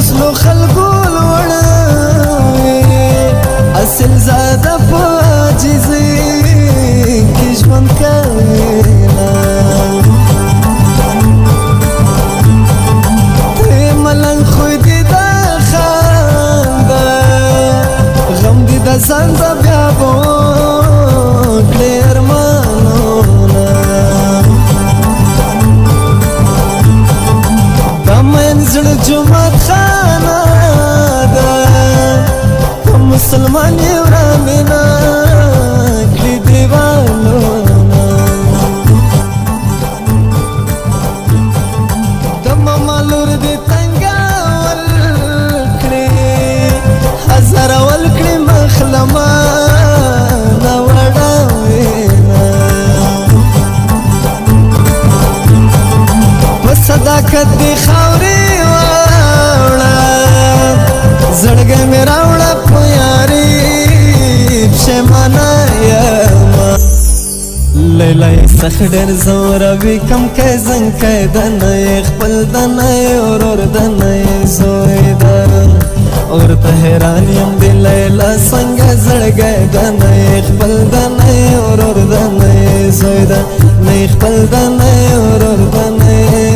مسلو خلقو لوړوي اصل زاده په عاجزۍ کې ژوند کوي ته ملنګ خوی دې د خنده غم دې د ځان د بیابو کړې ارمانونه د منزل جومات خانه ده په مسلمان یې ورامینه کړي دیوالونه د ماما لور دې تنګول کړي هزارول کړي مخلمانه وړاوینه په صداقت دې خاورې واوړه زړګی مې راوړه په یاري پښیمانه یمه لیلی څخه ډېر زوروي کم کی زنګ کی د نه یې خپل د نه یې ورور د نه یې زوی ده ورته حیران یم د لیلا څنګه زړګی د نه یې خپل د نه یې ورور د نه یې زوی ده نه یې خپل د نه یې ورور د نه یې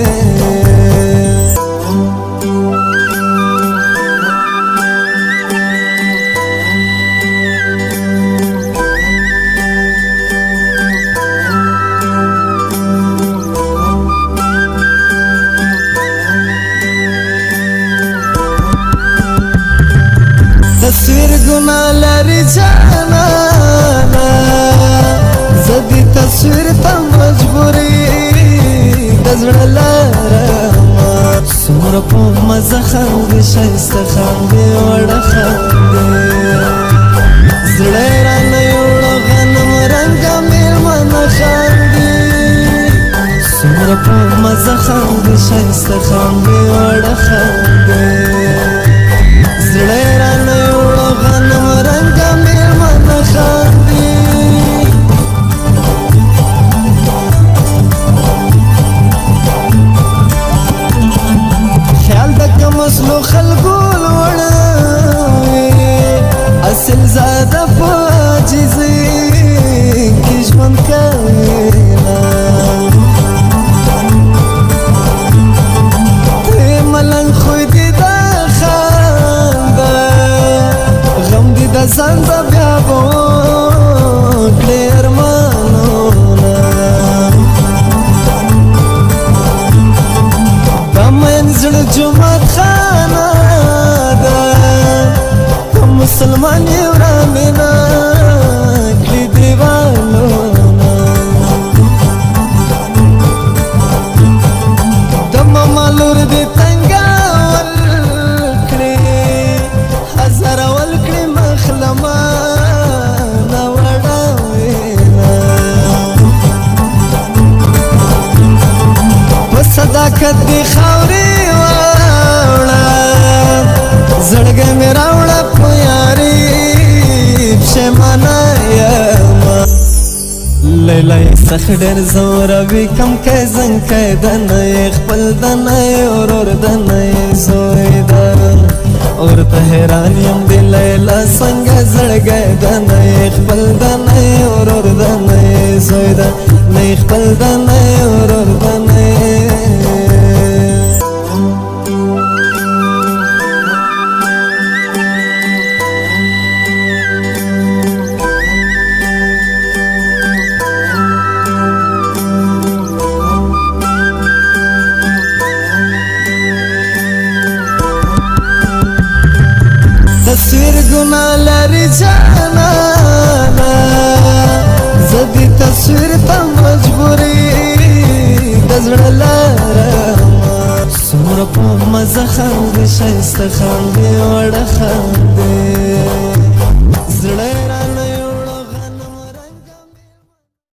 تصویر گنا لري جانانا زدي تصویر ته مجبوري د زړه لارما څومره په مزه خاندي ښایسته خاندي وړه خاندي زړه رانه یوړه غنم رنګه مېلمانه خاندي څومره په مزه خاندي ښایسته خاندي وړه خاندي زړه رانه یوړه غنم رنګه مېلمانه خاندي خیال د کمسلو خلقو لوړوي اصل زاده په عاجزۍ کې ژوند کوي ته ملنګ خوی دې د د ځان د بیابو کړې ارمانونه د منزل جومات خانه ده په مسلمان یې ورامینه کړي دیوالونه د ماما لور دې تنګول کړي هزارول کړي مخلمانه وړاوینه په صداقت دې خاورې واوړه زړګی مې راوړه په یاري پښیمانه یمه لیلی څخه ډېر زوروي کم کی زنګ کی د نه یې خپل د نه یې ورور د نه یې زوی ده ورته حیران یم د لیلا څنګه زړګی د نه یې خپل د نه یې ورور د نه یې زوی ده نه یې خپل د نه یې ورور د نه یې تصویر گنا لري جانانا زدي تصویر ته مجبوري د زړه لارما څومره په مزه خاندي ښایسته خاندي وړه خاندي